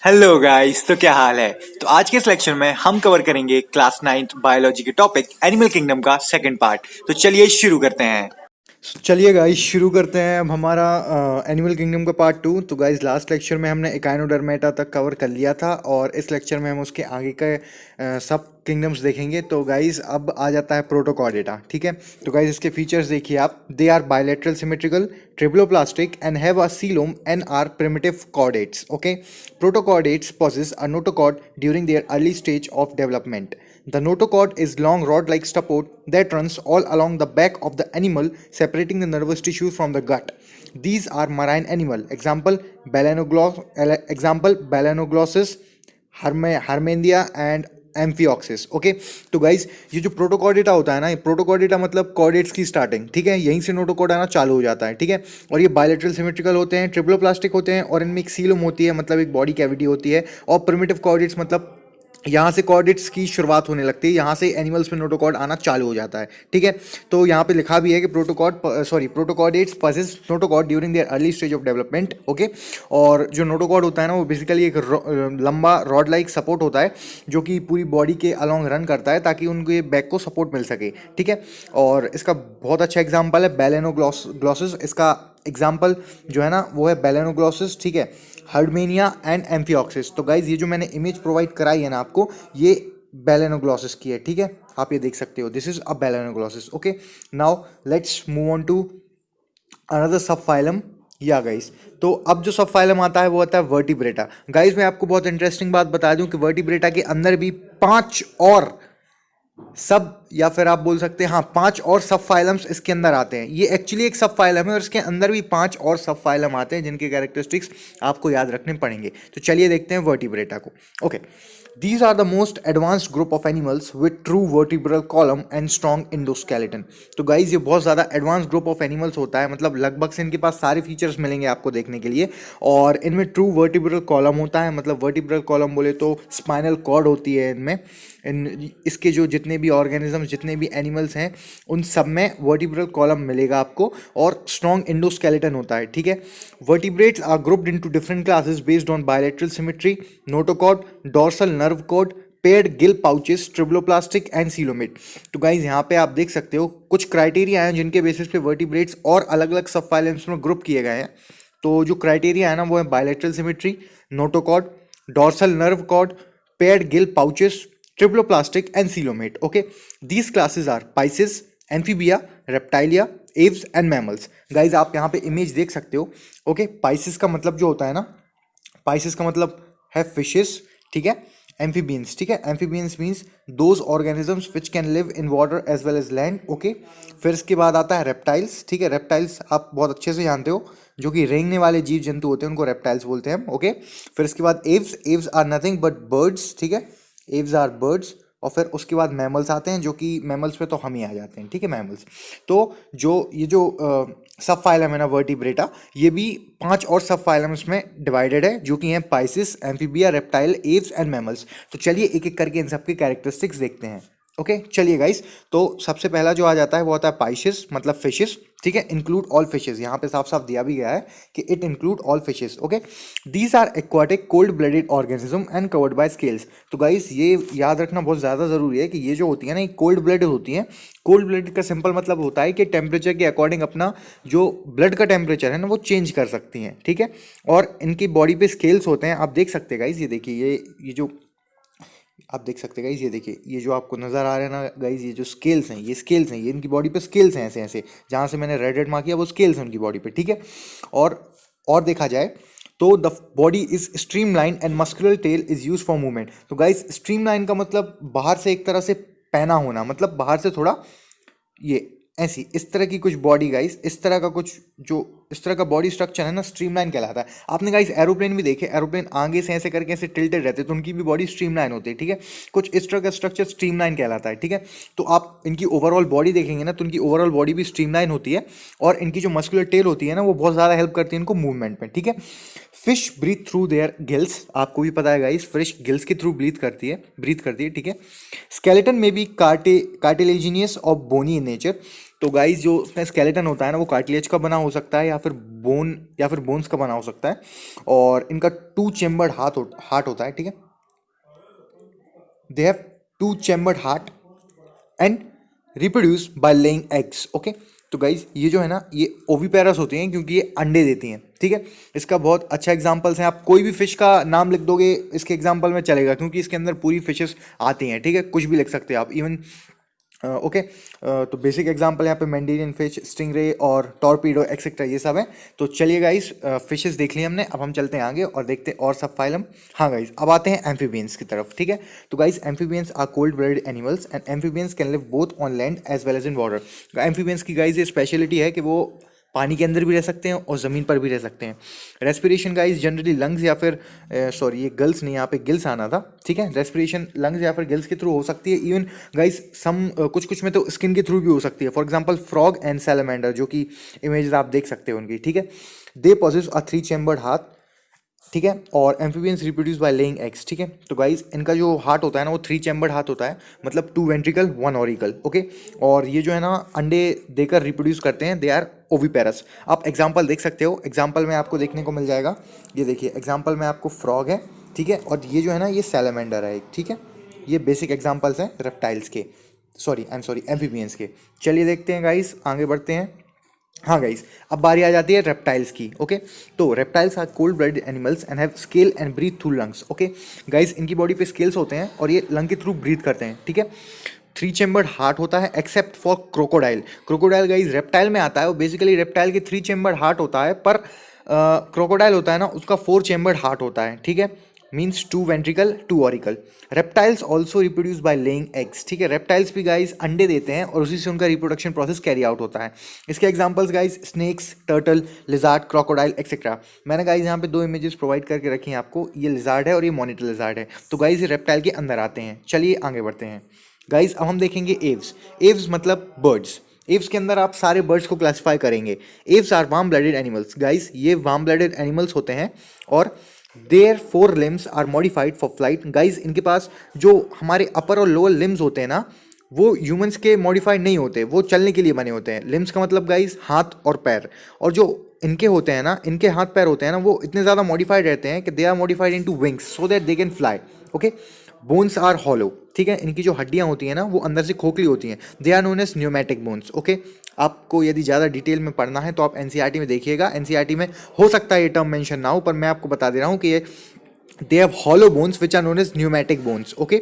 Hello guys, तो क्या हाल है। तो आज के इस लेक्चर में हम कवर करेंगे क्लास 9th बायोलॉजी के टॉपिक एनिमल किंगडम का सेकंड पार्ट। तो चलिए शुरू करते हैं। चलिए गाइस शुरू करते हैं अब हमारा एनिमल किंगडम का पार्ट 2। तो गाइस लास्ट लेक्चर में हमने इकाइनोडर्मेटा तक कवर कर लिया था और इस लेक्चर में हम उसके आगे के सब किंगडम्स देखेंगे। तो गाइस अब आ जाता है प्रोटोकॉर्डेटा। ठीक है, तो गाइस इसके फीचर्स देखिए आप। They are bilateral symmetrical triploblastic and have a coelom and are primitive chordates. Okay, protochordates possess a notochord during their early stage of development. The notochord is long rod-like support that runs all along the back of the animal, separating the nervous tissue from the gut. These are marine animal. Example Balanoglossus, Harmendia and amphioxus. Okay, तो guys ये जो Protochordata होता है ना, ये Protochordata मतलब chordates की starting. ठीक है, यहीं से नोटोकॉर्ड आना चालू हो जाता है। ठीक है, और ये बायलेटरल सिमेट्रिकल होते हैं, ट्रिप्लोप्लास्टिक होते हैं और इनमें एक सीलम होती है, मतलब एक बॉडी कैविटी होती है। और प्रिमिटिव कॉर्डेट्स मतलब यहाँ से कॉर्डेट्स की शुरुआत होने लगती है, यहाँ से एनिमल्स में नोटोकॉर्ड आना चालू हो जाता है। ठीक है, तो यहाँ पे लिखा भी है कि protochordates possess notochord during their early stage of development. Okay, और जो नोटोकॉर्ड होता है ना, वो बेसिकली एक लंबा रॉड लाइक सपोर्ट होता है जो कि पूरी बॉडी के अलोंग रन करता है ताकि उनके बैक को सपोर्ट मिल सके। ठीक है, और इसका बहुत अच्छा एग्जाम्पल है बेलेनोग्लॉसिस। इसका एग्जाम्पल जो है ना वो है बेलेनोग्लॉसिस। ठीक है, हर्डमेनिया एंड एम्फिऑक्सिस। तो गाइज ये जो मैंने इमेज प्रोवाइड कराई है ना आपको, ये बेलेनोग्लॉसिस की है। ठीक है, आप ये देख सकते हो, this is a balanoglossus. Okay, now let's move on to another sub phylum. Yeah guys, तो अब जो सब फाइलम आता है वो आता है वर्टिब्रेटा। गाइस मैं आपको बहुत इंटरेस्टिंग बात बता दूं कि वर्टिब्रेटा के अंदर भी 5 और सब, या फिर आप बोल सकते हैं हाँ 5 और सब फाइलम्स इसके अंदर आते हैं। ये एक्चुअली एक सब फाइलम है और इसके अंदर भी 5 और सब फाइलम आते हैं जिनके कैरेक्टरिस्टिक्स आपको याद रखने पड़ेंगे। तो चलिए देखते हैं वर्टिब्रेटा को। Okay, these are the most advanced group of animals with true vertebral column and strong endoskeleton। तो गाइज ये बहुत ज़्यादा एडवांस ग्रुप ऑफ एनिमल्स होता है, मतलब लगभग से इनके पास सारे फीचर्स मिलेंगे आपको देखने के लिए। और इनमें ट्रू वर्टिब्रल कॉलम होता है, मतलब वर्टिब्रल कॉलम बोले तो स्पाइनल कॉर्ड होती है इनमें। इसके जो जितने भी ऑर्गेनिजम्स, जितने भी एनिमल्स हैं, उन सब में वर्टिब्रल कॉलम मिलेगा आपको और स्ट्रॉन्ग एंडोस्केलेटन होता है। ठीक है, vertebrates are grouped into different classes based on bilateral symmetry, notochord, dorsal nerve cord, paired gill pouches, triploblastic and coelomate. तो गाइज यहाँ पे आप देख सकते हो कुछ क्राइटेरिया हैं जिनके बेसिस पे वर्टिब्रेट्स और अलग अलग सब फाइलम्स में ग्रुप किए गए हैं। तो जो क्राइटेरिया है ना वो है bilateral symmetry, notochord, dorsal nerve cord, paired gill pouches, triploblastic and coelomate. Okay, these classes are pisces, amphibia, reptilia, aves and mammals. Guys आप यहाँ पे इमेज देख सकते हो। ओके, पाइसिस का मतलब जो होता है ना, पाइसिस का मतलब है फिशेस। ठीक है, एम्फीबियंस। ठीक है, amphibians means those organisms which can live in water as well as land. Okay, फिर इसके बाद आता है रेप्टाइल्स। ठीक है, रेप्टाइल्स आप बहुत अच्छे से जानते हो, जो कि रेंगने वाले जीव जंतु होते हैं उनको रेप्टाइल्स बोलते हैं हम। ओके, फिर इसके बाद aves. Aves are nothing but birds. ठीक है, एव्स आर बर्ड्स। और फिर उसके बाद मैमल्स आते हैं, जो कि मैमल्स पे तो हम ही आ जाते हैं। ठीक है, मैमल्स। तो ये जो सब फाइलम है ना वर्टिब्रेटा, ये भी 5 और सब फाइलम्स में डिवाइडेड है, जो कि हैं Pisces, amphibia, reptile, Aves and mammals. तो चलिए एक एक करके इन सबके कैरेक्टरिस्टिक्स देखते हैं। ओके, चलिए गाइस, तो सबसे पहला जो आ जाता है वो आता है पाइसिस, मतलब फिशेस। ठीक है, इंक्लूड ऑल फिशेस। यहाँ पे साफ साफ दिया भी गया है कि it include all fishes. Okay, these are aquatic cold blooded organism and covered by scales. तो गाइस ये याद रखना बहुत ज़्यादा ज़रूरी है कि ये जो होती है ना, ये कोल्ड ब्लडेड होती हैं। कोल्ड ब्लडेड का सिंपल मतलब होता है कि टेम्परेचर के अकॉर्डिंग अपना जो ब्लड का टेम्परेचर है ना वो चेंज कर सकती हैं। ठीक है, और इनकी बॉडी पे स्केल्स होते हैं, आप देख सकते हैं गाइस। ये देखिए, ये जो आप देख सकते हैं गाइज, ये देखिए, ये जो आपको नज़र आ रहे हैं ना गाइज, ये जो स्केल्स हैं, ये स्केल्स हैं, ये इनकी बॉडी पे स्केल्स हैं ऐसे ऐसे, जहाँ से मैंने रेड मार्क किया वो स्केल्स हैं उनकी बॉडी पे। ठीक है, और देखा जाए तो the body is streamline and muscular tail is use for movement. तो गाइज स्ट्रीमलाइन का मतलब बाहर से एक तरह से पैना होना, मतलब बाहर से थोड़ा ये ऐसी इस तरह की कुछ बॉडी गाइस, इस तरह का कुछ जो इस तरह का बॉडी स्ट्रक्चर है ना, स्ट्रीमलाइन कहलाता है। आपने गाइस एरोप्लेन भी देखे, एरोप्लेन आगे से ऐसे करके ऐसे टिल्टेड रहते हैं तो उनकी भी बॉडी स्ट्रीमलाइन होती है। ठीक है, कुछ इस तरह का स्ट्रक्चर स्ट्रीमलाइन कहलाता है। ठीक है, तो आप इनकी ओवरऑल बॉडी देखेंगे ना, तो उनकी ओवरऑल बॉडी भी स्ट्रीमलाइन होती है और इनकी जो मस्कुलर टेल होती है ना वो बहुत ज़्यादा हेल्प करती है इनको मूवमेंट में। ठीक है, fish breathe through their gills. आपको भी पता है गाइस, फिश गिल्स के थ्रू ब्रीथ करती है। ठीक है, स्केलेटन में भी कार्टिलेजिनियस और बोनी इन नेचर। तो गाइज जो उसका स्केलेटन होता है ना वो कार्टिलेज का बना हो सकता है या फिर बोन्स का बना हो सकता है। और इनका 2 चेम्बर्ड हार्ट होता है, ठीक है। They have 2 chambered heart and reproduce by laying eggs, okay. तो गाइज ये जो है ना ये ओविपेरस होती हैं क्योंकि ये अंडे देती हैं, ठीक है। इसका बहुत अच्छा एग्जांपल्स हैं, आप कोई भी फिश का नाम लिख दोगे इसके एग्जांपल में चलेगा क्योंकि इसके अंदर पूरी फिशेस आती हैं, ठीक है। कुछ भी लिख सकते हैं आप, इवन ओके। तो बेसिक एग्जांपल यहाँ पे मैंडेरियन फिश, स्टिंगरे और टॉर्पीडो एक्सेट्रा ये सब है। तो चलिए गाइस, फिशेस देख ली हमने, अब हम चलते हैं आगे और देखते हैं और सब फाइलम। हाँ गाइस, अब आते हैं एम्फीबियंस की तरफ, ठीक है। तो guys amphibians are cold blooded animals and amphibians can live both on land as well as in water. Amphibians की गाइस ये स्पेशलिटी है कि वो पानी के अंदर भी रह सकते हैं और ज़मीन पर भी रह सकते हैं। रेस्पिरेशन गाइस जनरली लंग्स या फिर सॉरी ये गल्स नहीं, यहाँ पे गिल्स आना था, ठीक है। रेस्पिरेशन लंग्स या फिर गिल्स के थ्रू हो सकती है। इवन गाइस सम कुछ में तो स्किन के थ्रू भी हो सकती है। For example frog and salamander, जो कि इमेज आप देख सकते हो उनकी, ठीक है। दे पॉजेस अ 3 चेम्बर्ड हार्ट, ठीक है। और amphibians reproduce by laying eggs, ठीक है। तो गाइज इनका जो हार्ट होता है ना वो 3 चेम्बर्ड हार्ट होता है, मतलब 2 वेंट्रिकल 1 ऑरिकल, ओके। और ये जो है ना अंडे देकर रिप्रोड्यूस करते हैं, दे आर ओविपेरस। आप एग्जाम्पल देख सकते हो, एग्जाम्पल में आपको देखने को मिल जाएगा। ये देखिए एग्जाम्पल में आपको फ्रॉग है, ठीक है। और ये जो है ना ये सैलमेंडर है एक, ठीक है। ये बेसिक एग्जाम्पल्स हैं रेप्टाइल्स के, सॉरी एम्फीबियंस के। चलिए देखते हैं गाइज, आगे बढ़ते हैं। हाँ गाइस, अब बारी आ जाती है रेप्टाइल्स की, ओके। तो reptiles are cold blooded animals and have scale and breathe through lungs, okay. Guys इनकी बॉडी पे स्केल्स होते हैं और ये लंग के थ्रू ब्रीथ करते हैं, ठीक है। 3 चेम्बर्ड हार्ट होता है except for crocodile. Crocodile guys reptile में आता है, वो बेसिकली रेप्टाइल के 3 चेम्बर्ड हार्ट होता है, पर क्रोकोडाइल होता है ना उसका 4 चेम्बर्ड हार्ट होता है, ठीक है। Means 2 ventricle 2 auricle. Reptiles also reproduce by laying eggs, ठीक है। रेप्टाइल्स भी गाइस अंडे देते हैं और उसी से उनका रिप्रोडक्शन प्रोसेस कैरी आउट होता है। इसके examples guys snakes, turtle, lizard, crocodile etcetera. मैंने गाइस यहाँ पे 2 इमेजेस प्रोवाइड करके रखी हैं आपको, ये लिजार्ड है और ये मॉनिटर लिजार्ड है। तो गाइस ये रेप्टाइल के अंदर आते हैं। चलिए आगे बढ़ते हैं गाइस, अब हम देखेंगे एव्स। एव्स मतलब बर्ड्स। एव्स के अंदर आप सारे बर्ड्स को क्लासिफाई करेंगे। Aves are warm blooded animals, guys ये वार्म ब्लडेड एनिमल्स होते हैं और their 4 limbs are modified for flight. Guys इनके पास जो हमारे अपर और लोअर लिम्स होते हैं ना वो ह्यूमंस के मॉडिफाइड नहीं होते, वो चलने के लिए बने होते हैं। लिम्स का मतलब गाइज हाथ और पैर, और जो इनके होते हैं ना, इनके हाथ पैर होते हैं ना वो इतने ज़्यादा मॉडिफाइड रहते हैं कि they are modified into wings so that they can fly, okay. Bones are hollow, ठीक है। इनकी जो हड्डियां होती हैं ना वो अंदर से खोखली होती हैं, they are known as pneumatic bones, okay. आपको यदि ज़्यादा डिटेल में पढ़ना है तो आप एनसीईआरटी में देखिएगा। एनसीईआरटी में हो सकता है ये टर्म मेंशन ना हो, पर मैं आपको बता दे रहा हूँ कि ये they have hollow bones which are known as pneumatic bones, okay.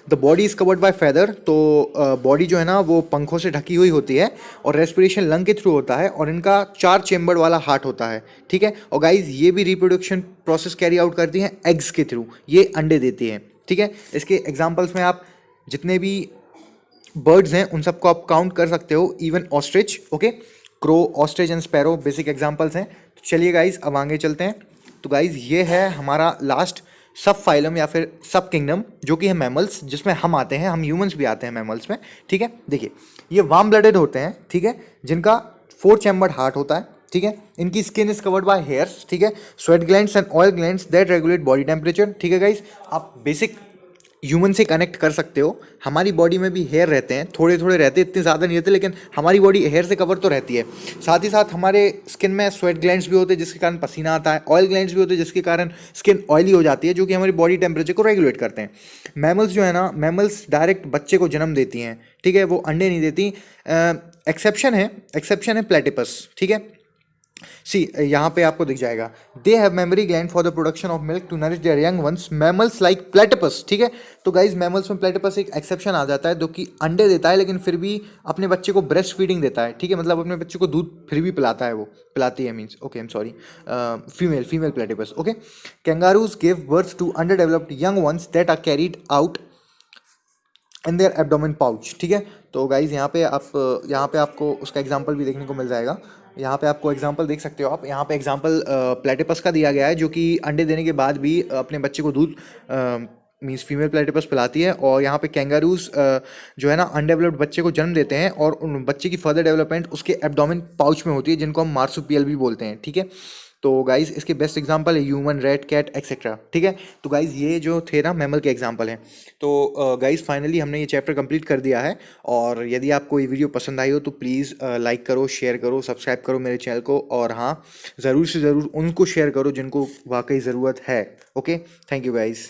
The body is covered by feather, तो बॉडी जो है ना वो पंखों से ढकी हुई होती है और रेस्पिरेशन लंग के थ्रू होता है और इनका 4 चेम्बर वाला हार्ट होता है, ठीक है। और गाइज ये भी रिप्रोडक्शन प्रोसेस कैरी आउट करती हैं एग्स के थ्रू, ये अंडे देती हैं, ठीक है। इसके एग्जाम्पल्स में आप जितने भी बर्ड्स हैं उन सबको आप काउंट कर सकते हो, even ostrich, okay. Crow, ostrich and sparrow basic examples हैं। तो चलिए गाइज अब आगे चलते हैं। तो गाइज ये है हमारा लास्ट सब फाइलम या फिर सब किंगडम, जो कि है मैमल्स, जिसमें हम आते हैं, हम ह्यूमंस भी आते हैं मैमल्स में, ठीक है। देखिए ये वार्म ब्लडेड होते हैं, ठीक है, जिनका 4 चेम्बर्ड हार्ट होता है, ठीक है। इनकी skin is covered bye hairs, ठीक है। Sweat glands and oil glands that regulate body temperature, ठीक है गाइज। आप बेसिक ह्यूमन से कनेक्ट कर सकते हो। हमारी बॉडी में भी हेयर रहते हैं, थोड़े थोड़े रहते हैं, इतने ज़्यादा नहीं रहते, लेकिन हमारी बॉडी हेयर से कवर तो रहती है। साथ ही साथ हमारे स्किन में स्वेट ग्लैंड्स भी होते हैं जिसके कारण पसीना आता है, ऑयल ग्लैंड्स भी होते हैं जिसके कारण स्किन ऑयली हो जाती है, जो कि हमारी बॉडी टेम्परेचर को रेगुलेट करते हैं। मैमल्स जो है ना, मैमल्स डायरेक्ट बच्चे को जन्म देती हैं, ठीक है, वो अंडे नहीं देती। एक्सेप्शन है प्लेटिपस, ठीक है। सी यहाँ पे आपको दिख जाएगा, they have mammary gland for the production of milk to nourish their young ones, mammals like platypus, ठीक है। तो गाइज मैमल्स में प्लेटिपस एक एक्सेप्शन आ जाता है, जो कि अंडे देता है लेकिन फिर भी अपने बच्चे को ब्रेस्ट फीडिंग देता है, ठीक है, मतलब अपने बच्चे को दूध फिर भी पिलाता है, वो पिलाती है, means okay, I am sorry, female platypus, okay. Kangaroos give birth to under developed young ones that are carried out in their abdomen pouch, ठीक है। तो गाइज यहाँ पे आपको उसका एग्जाम्पल भी देखने को मिल जाएगा। यहाँ पे आपको एग्जाम्पल देख सकते हो आप, यहाँ पे एग्जाम्पल प्लेटिपस का दिया गया है, जो कि अंडे देने के बाद भी अपने बच्चे को दूध मीन्स फीमेल प्लेटिपस पिलाती है। और यहाँ पे कैंगारूज जो है ना अनडेवलप्ड बच्चे को जन्म देते हैं और उन बच्चे की फर्दर डेवलपमेंट उसके एब्डोमेन पाउच में होती है, जिनको हम मार्सुपियल भी बोलते हैं, ठीक है। तो गाइज इसके बेस्ट एग्जांपल है ह्यूमन, रैट, कैट एक्सेट्रा, ठीक है। तो गाइज ये जो थे ना मैमल के एग्जांपल हैं। तो गाइज फाइनली हमने ये चैप्टर कंप्लीट कर दिया है। और यदि आपको ये वीडियो पसंद आई हो तो प्लीज़ लाइक करो, शेयर करो, सब्सक्राइब करो मेरे चैनल को, और हाँ ज़रूर से ज़रूर उनको शेयर करो जिनको वाकई ज़रूरत है। Okay, thank you guys.